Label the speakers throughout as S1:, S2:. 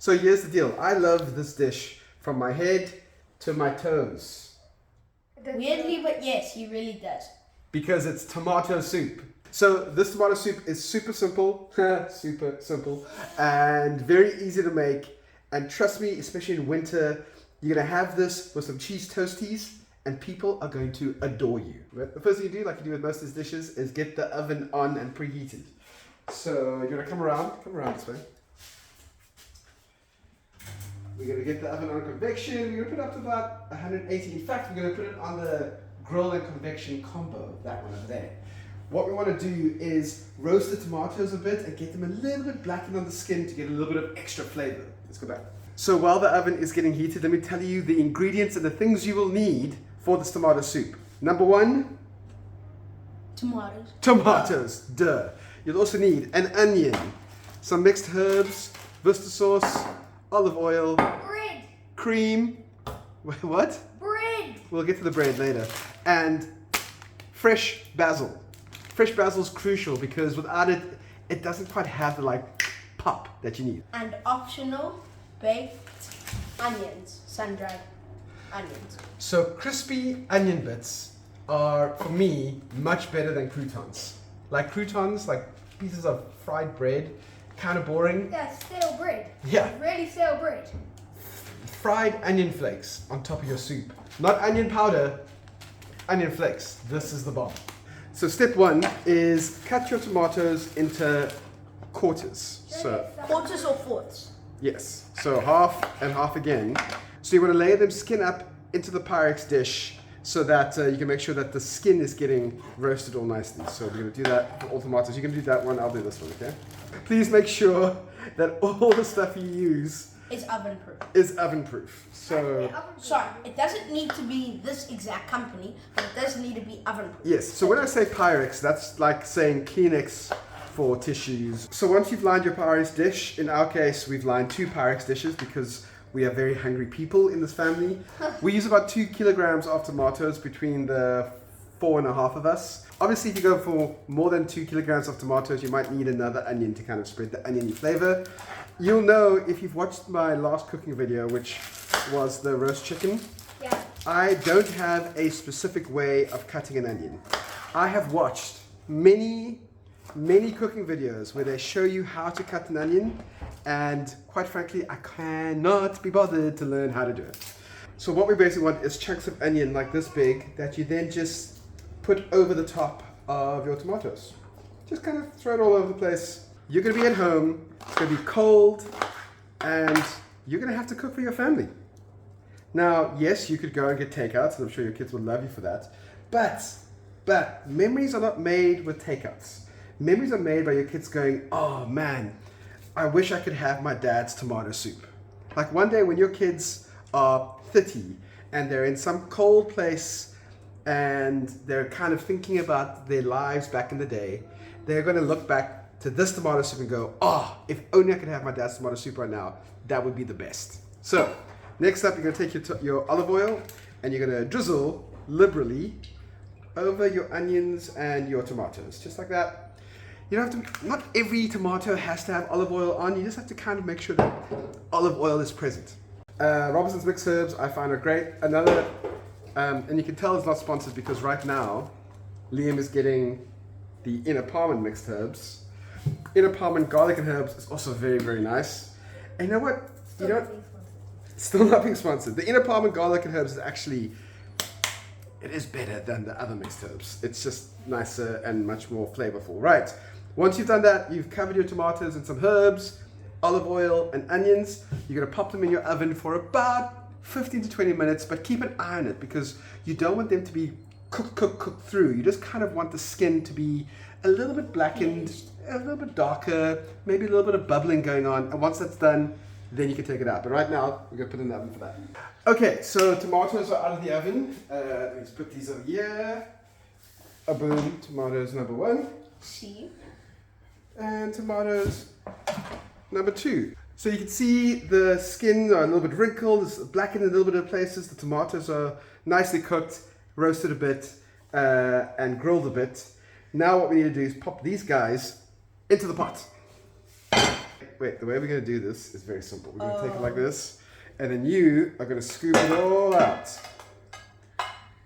S1: So here's the deal. I love this dish from my head to my toes.
S2: Weirdly, but yes, he really does.
S1: Because it's tomato soup. So this tomato soup is super simple, super simple, and very easy to make. And trust me, especially in winter, you're gonna have this with some cheese toasties, and people are going to adore you. But the first thing you do, like you do with most of these dishes, is get the oven on and preheated. So you're gonna come around this way. We're gonna get the oven on convection. We're gonna put it up to about 180. In fact, we're gonna put it on the grill and convection combo, that one over there. What we want to do is roast the tomatoes a bit and get them a little bit blackened on the skin to get a little bit of extra flavor. Let's go back. So while the oven is getting heated, let me tell you the ingredients and the things you will need for this tomato soup. Number one, tomatoes, duh. You'll also need an onion, some mixed herbs, Worcester sauce, olive oil,
S2: Bread.
S1: cream, what?
S2: Bread.
S1: We'll get to the bread later, and fresh basil. Fresh basil is crucial because without it, it doesn't quite have the like pop that you need.
S2: And optional, baked onions, sun-dried onions.
S1: So crispy onion bits are, for me, much better than croutons. Like croutons, like pieces of fried bread, kind of boring.
S2: Yeah, stale bread.
S1: Yeah.
S2: Really stale bread.
S1: Fried onion flakes on top of your soup. Not onion powder, onion flakes. This is the bomb. So step one is cut your tomatoes into quarters. So
S2: Quarters or fourths?
S1: yes, so half and half again. So you want to lay them skin up into the Pyrex dish so that you can make sure that the skin is getting roasted all nicely. So we're going to do that for all tomatoes. You can do that one, I'll do this one, okay? Please make sure that all the stuff you use
S2: Is oven-proof.
S1: is oven-proof. So
S2: Sorry, it doesn't need to be this exact company, but it does need to be oven-proof.
S1: yes, so when I say Pyrex, that's like saying Kleenex for tissues. So once you've lined your Pyrex dish, in our case, we've lined 2 Pyrex dishes because we are very hungry people in this family. We use about 2 kilograms of tomatoes between the 4.5 of us. Obviously, if you go for more than 2 kilograms of tomatoes, you might need another onion to kind of spread the oniony flavor. You'll know if you've watched my last cooking video, which was the roast chicken.
S2: Yeah.
S1: I don't have a specific way of cutting an onion. I have watched many cooking videos where they show you how to cut an onion, and quite frankly, I cannot be bothered to learn how to do it. So what we basically want is chunks of onion like this big that you then just put over the top of your tomatoes. Just kind of throw it all over the place. You're gonna be at home, it's gonna be cold, and you're gonna have to cook for your family. Now, yes, you could go and get takeouts, and I'm sure your kids would love you for that, but memories are not made with takeouts. Memories are made by your kids going, oh man, I wish I could have my dad's tomato soup. Like one day when your kids are 30 and they're in some cold place and they're kind of thinking about their lives back in the day, they're going to look back to this tomato soup and go, oh, if only I could have my dad's tomato soup right now, that would be the best. So next up, you're going to take your olive oil and you're going to drizzle liberally over your onions and your tomatoes, just like that. You don't have to, not every tomato has to have olive oil on, you just have to kind of make sure that olive oil is present. Robinson's mixed herbs I find are great. Another, and you can tell it's not sponsored because right now Liam is getting the Ina Paarman mixed herbs. Ina Paarman garlic and herbs is also very, very nice. And you know what? Still not being sponsored. The Ina Paarman garlic and herbs is actually, it is better than the other mixed herbs. It's just nicer and much more flavorful. Right. Once you've done that, you've covered your tomatoes and some herbs, olive oil and onions. You're going to pop them in your oven for about 15 to 20 minutes, but keep an eye on it because you don't want them to be cooked through. You just kind of want the skin to be a little bit blackened, a little bit darker, maybe a little bit of bubbling going on. And once that's done, then you can take it out. But right now, we're going to put it in the oven for that. Okay, so tomatoes are out of the oven. Let's put these over here. Boom, tomatoes number 1.
S2: See?
S1: And tomatoes number 2. So you can see the skin are a little bit wrinkled, it's blackened in a little bit of places. The tomatoes are nicely cooked, roasted a bit, and grilled a bit. Now what we need to do is pop these guys into the pot. wait. The way we're going to do this is very simple. We're going to take it like this, and then you are going to scoop it all out.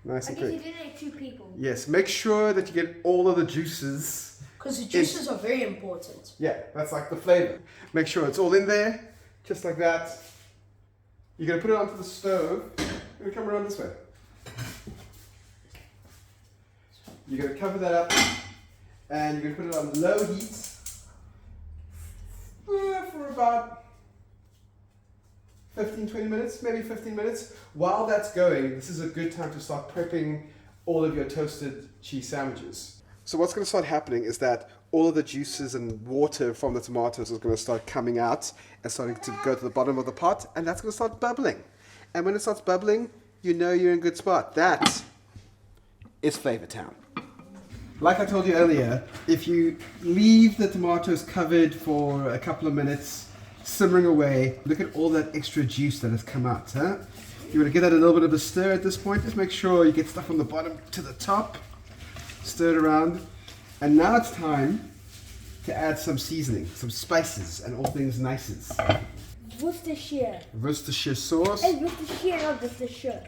S1: Nice and
S2: I guess
S1: quick.
S2: you did it 2 people.
S1: Yes, make sure that you get all of the juices.
S2: Because the juices are very important.
S1: Yeah, that's like the flavor. Make sure it's all in there, just like that. You're going to put it onto the stove. You're going to come around this way. You're going to cover that up, and you're going to put it on low heat for about 15-20 minutes, maybe 15 minutes. While that's going, this is a good time to start prepping all of your toasted cheese sandwiches. So what's going to start happening is that all of the juices and water from the tomatoes is going to start coming out and starting to go to the bottom of the pot, and that's going to start bubbling. And when it starts bubbling, you know you're in a good spot. That is Flavor Town. Like I told you earlier, if you leave the tomatoes covered for a couple of minutes, simmering away, look at all that extra juice that has come out. Huh? You want to give that a little bit of a stir at this point. Just make sure you get stuff from the bottom to the top. Stir it around. And now it's time to add some seasoning, some spices, and all things nices.
S3: Worcestershire.
S1: Worcestershire sauce.
S3: Hey, Worcestershire, not Worcestershire.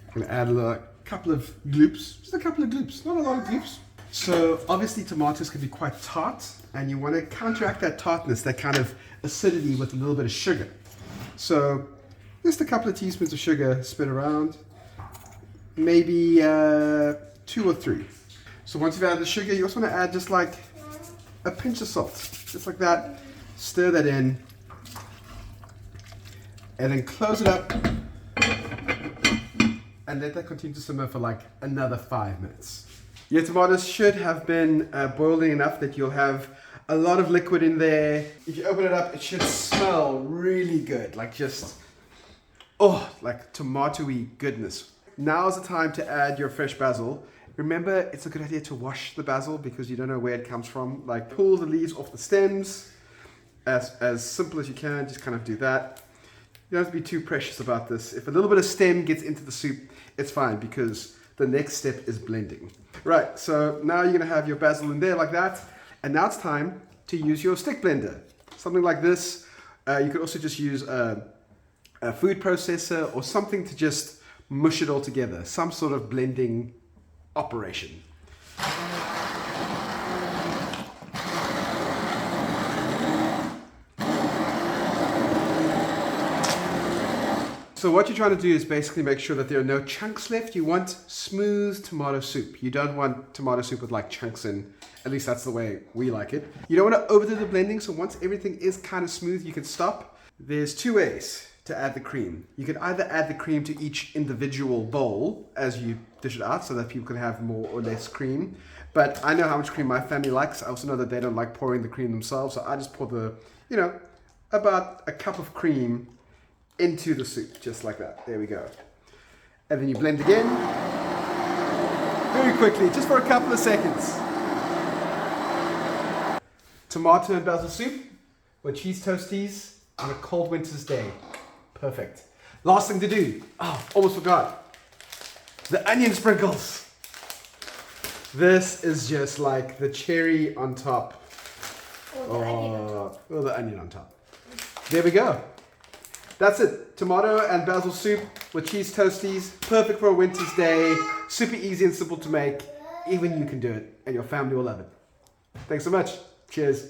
S1: I'm going to add a couple of gloops. Just a couple of gloops, not a lot of gloops. So obviously tomatoes can be quite tart, and you want to counteract that tartness, that kind of acidity, with a little bit of sugar. So just a couple of teaspoons of sugar, spin around, maybe 2 or 3. So once you've added the sugar, you also want to add just like a pinch of salt, just like that. Stir that in, and then close it up, and let that continue to simmer for like another 5 minutes. Your tomatoes should have been boiling enough that you'll have a lot of liquid in there. If you open it up, it should smell really good, like just, oh, like tomatoey goodness. Now's the time to add your fresh basil. Remember, it's a good idea to wash the basil because you don't know where it comes from. Like, pull the leaves off the stems as simple as you can. Just kind of do that. You don't have to be too precious about this. If a little bit of stem gets into the soup, it's fine because the next step is blending. Right, so now you're gonna have your basil in there like that. And now it's time to use your stick blender. Something like this. You could also just use a food processor or something to just mush it all together. Some sort of blending operation. So what you're trying to do is basically make sure that there are no chunks left. You want smooth tomato soup. You don't want tomato soup with like chunks in. At least that's the way we like it. You don't want to overdo the blending, so once everything is kind of smooth, you can stop. There's 2 ways to add the cream. You can either add the cream to each individual bowl as you dish it out so that people can have more or less cream. But I know how much cream my family likes. I also know that they don't like pouring the cream themselves, so I just pour the, about a cup of cream into the soup, just like that. There we go. And then you blend again, very quickly, just for a couple of seconds. Tomato and basil soup with cheese toasties on a cold winter's day. Perfect. Last thing to do. Oh, almost forgot. The onion sprinkles. This is just like the cherry on top.
S2: Or
S1: the onion on top. There we go. That's it. Tomato and basil soup with cheese toasties. Perfect for a winter's day. Super easy and simple to make. Even you can do it, and your family will love it. Thanks so much. Cheers.